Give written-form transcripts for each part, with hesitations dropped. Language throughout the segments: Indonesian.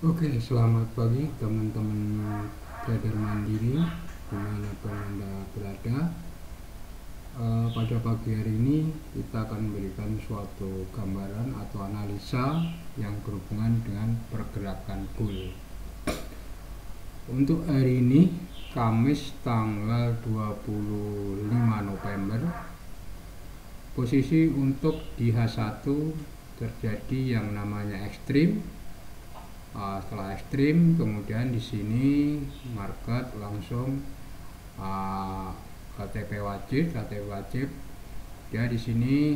Oke, selamat pagi teman-teman trader mandiri dimanapun Anda berada. Pada pagi hari ini kita akan memberikan suatu gambaran atau analisa yang berhubungan dengan pergerakan bull. Untuk hari ini Kamis tanggal 25 November, posisi untuk di H1 terjadi yang namanya ekstrim. Setelah ekstrim, kemudian di sini market langsung KTP wajib. Dia di sini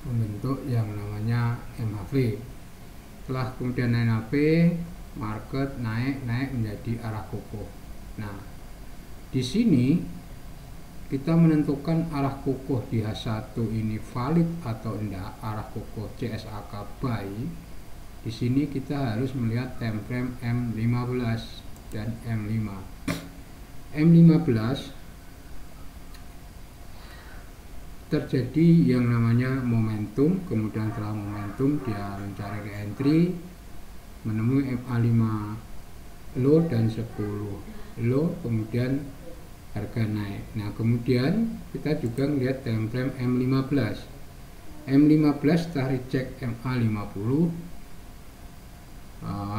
membentuk yang namanya MHV. Setelah kemudian MHV, market naik menjadi arah kukuh. Nah, di sini kita menentukan arah kukuh di H1 ini valid atau enggak, arah kukuh CSAK buy. Di sini kita harus melihat time frame M15 dan M5. M15 terjadi yang namanya momentum, kemudian setelah momentum dia mencari re-entry, menemui MA5 low dan 10 low, kemudian harga naik. Nah, kemudian kita juga melihat time frame M15. M15 setelah reject MA50,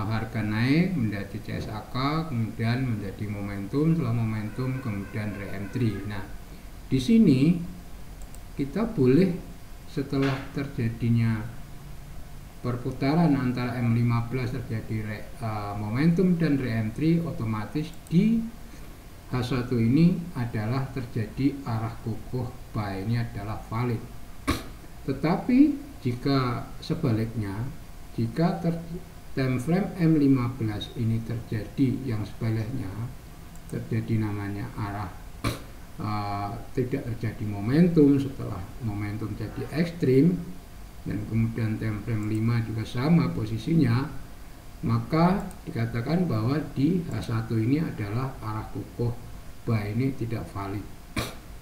harga naik menjadi CSAK, kemudian menjadi momentum, setelah momentum kemudian re-entry. Nah, di sini kita boleh setelah terjadinya perputaran antara M15 terjadi momentum dan re-entry, otomatis di H1 ini adalah terjadi arah kukuh buy, ini adalah valid. Tetapi jika sebaliknya, jika time frame M15 ini terjadi yang sebaliknya, terjadi namanya arah tidak terjadi momentum, setelah momentum jadi ekstrim, dan kemudian time frame 5 juga sama posisinya, maka dikatakan bahwa di H1 ini adalah arah kukuh buy, ini tidak valid.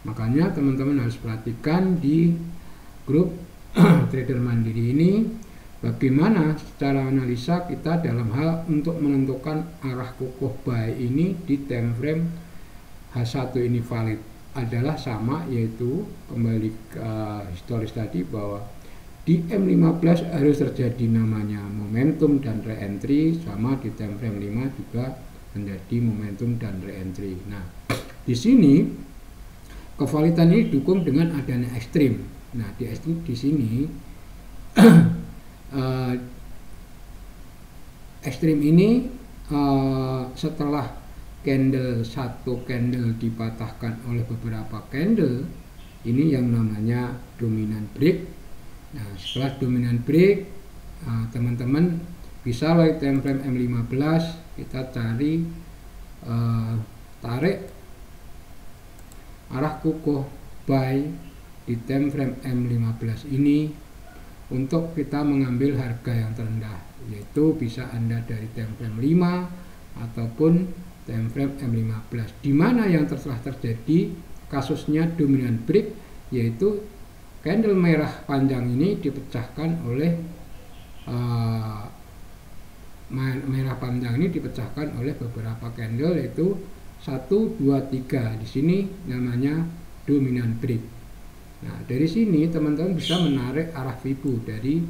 Makanya teman-teman harus perhatikan di grup trader mandiri ini bagaimana secara analisa kita dalam hal untuk menentukan arah kukuh buy ini di time frame H1 ini valid adalah sama, yaitu kembali ke historis tadi bahwa di M15 harus terjadi namanya momentum dan re-entry, sama di time frame 5 juga menjadi momentum dan re-entry. Nah, di sini kevalidan ini didukung dengan adanya ekstrim. Nah, di sini ekstrim ini setelah satu candle dipatahkan oleh beberapa candle, ini yang namanya dominant break. Nah, setelah dominant break, teman-teman bisa lihat time frame M15, kita cari tarik arah kukuh buy di time frame M15 ini untuk kita mengambil harga yang terendah, yaitu bisa Anda dari time frame 5 ataupun time frame M15, di mana yang telah terjadi kasusnya dominant break, yaitu candle merah panjang ini dipecahkan oleh beberapa candle, yaitu 1, 2, 3. Di sini namanya dominant break. Nah, dari sini teman-teman bisa menarik arah Fibo dari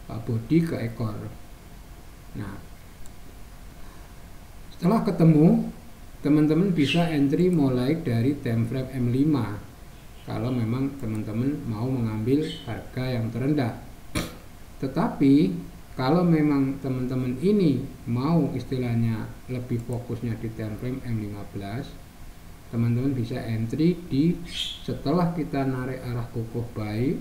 body ke ekor. Nah, setelah ketemu, teman-teman bisa entry mulai dari time frame M5 kalau memang teman-teman mau mengambil harga yang terendah. Tetapi kalau memang teman-teman ini mau istilahnya lebih fokusnya di time frame M15, teman-teman bisa entry di setelah kita narik arah kukuh buy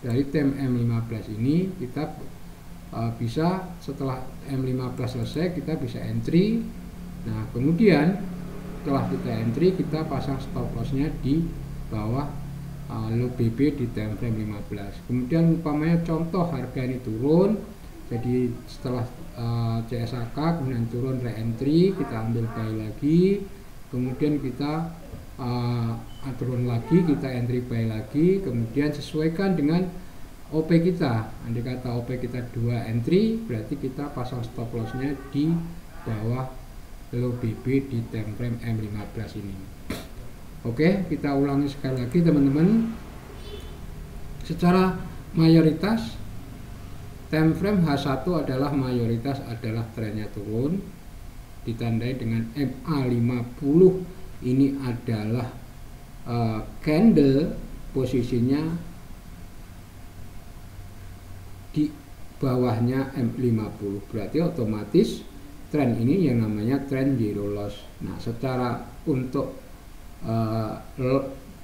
dari time M15 ini, kita bisa setelah M15 selesai kita bisa entry. Nah, kemudian setelah kita entry, kita pasang stop lossnya di bawah low BB di time frame 15. Kemudian umpamanya contoh harga ini turun, jadi setelah CSAK kemudian turun re-entry, kita ambil buy lagi, kemudian kita turun lagi, kita entry buy lagi, kemudian sesuaikan dengan OP kita. Andai kata OP kita 2 entry, berarti kita pasang stop lossnya di bawah low BB di time frame M15 ini. Oke, kita ulangi sekali lagi teman-teman. Secara mayoritas time frame H1 adalah mayoritas adalah trennya turun, ditandai dengan MA50. Ini adalah candle posisinya di bawahnya M50, berarti otomatis tren ini yang namanya tren zero loss. Nah, secara untuk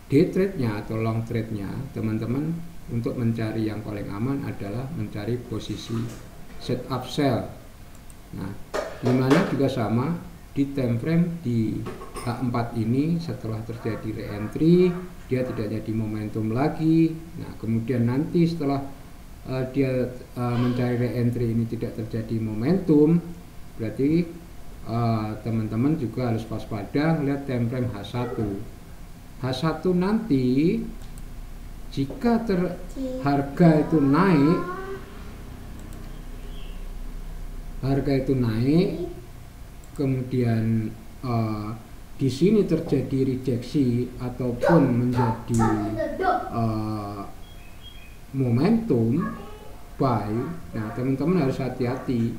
day trade-nya atau long trade-nya, teman-teman untuk mencari yang paling aman adalah mencari posisi setup sell. Nah, dimana juga sama di time frame di H4 ini, setelah terjadi re-entry dia tidak jadi momentum lagi. Nah, kemudian nanti setelah dia mencari re-entry ini tidak terjadi momentum, berarti teman-teman juga harus waspada lihat time frame H1. H1 nanti jika harga itu naik, kemudian di sini terjadi rejeksi ataupun menjadi momentum buy. Nah, teman-teman harus hati-hati.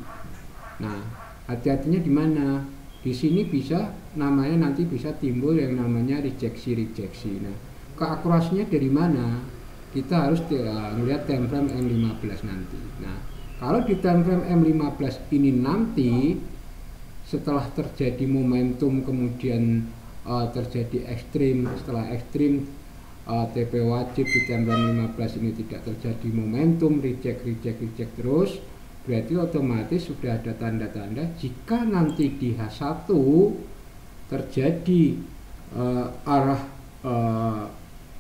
Nah, hati-hatinya di mana? Di sini bisa namanya nanti bisa timbul yang namanya rejeksi. Nah, keakurasinya dari mana? Kita harus melihat time frame M15 nanti. Nah, kalau di time frame M15 ini nanti setelah terjadi momentum kemudian terjadi ekstrim, setelah ekstrim TP wajib di time frame 15 ini tidak terjadi momentum, reject terus, berarti otomatis sudah ada tanda-tanda jika nanti di H1 terjadi arah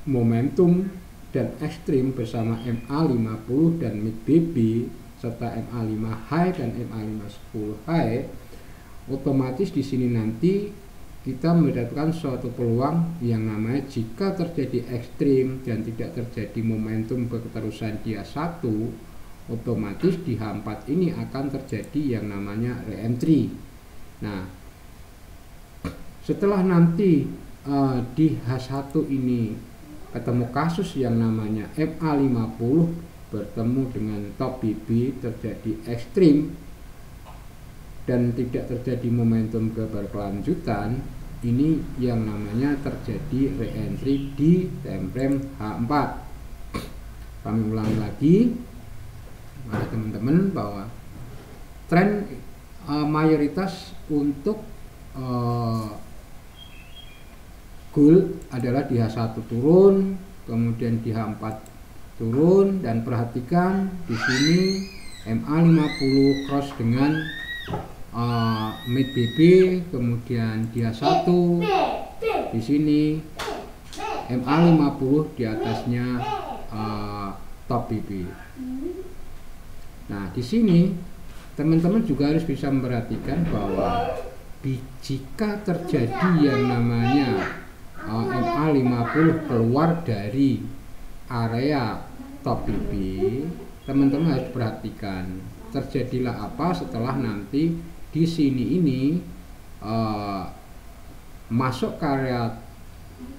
momentum dan ekstrim bersama MA50 dan mid BB serta MA5 high dan MA510 high, otomatis di sini nanti kita mendapatkan suatu peluang yang namanya jika terjadi ekstrim dan tidak terjadi momentum berterusan di H1, otomatis di H4 ini akan terjadi yang namanya re-entry. Nah, setelah nanti di H1 ini ketemu kasus yang namanya MA50 bertemu dengan top BB, terjadi ekstrim dan tidak terjadi momentum berkelanjutan, ini yang namanya terjadi re-entry di time frame H4. Kami ulangi lagi pada teman-teman bahwa tren mayoritas untuk gold adalah di H1 turun, kemudian di H4 turun, dan perhatikan di sini MA50 cross dengan mid BB, kemudian dia satu di sini MA50 di atasnya top BB. Nah, di sini teman-teman juga harus bisa memperhatikan bahwa jika terjadi yang namanya MA50 keluar dari area top BB, teman-teman harus perhatikan terjadilah apa setelah nanti di sini ini masuk ke area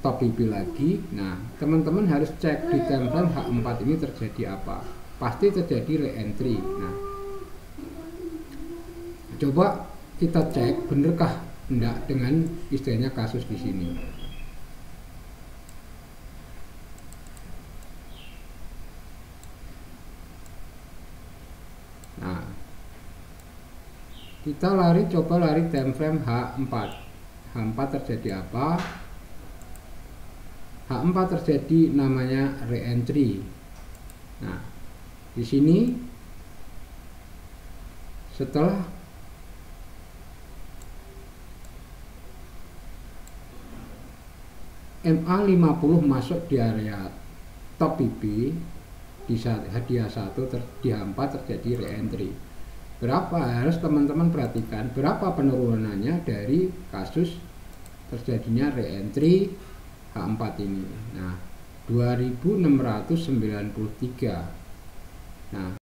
top BB lagi. Nah, teman-teman harus cek di time frame H4 ini terjadi apa. Pasti terjadi re-entry. Nah, coba kita cek benarkah enggak dengan istilahnya kasus di sini. Nah, kita coba lari time frame H4. H4 terjadi apa? H4 terjadi namanya re-entry. Nah, di sini setelah MA50 masuk di area top BB, di hadiah 1 di H4 terjadi re-entry. Berapa harus teman-teman perhatikan berapa penurunannya dari kasus terjadinya re-entry H4 ini. Nah, 2693. Nah,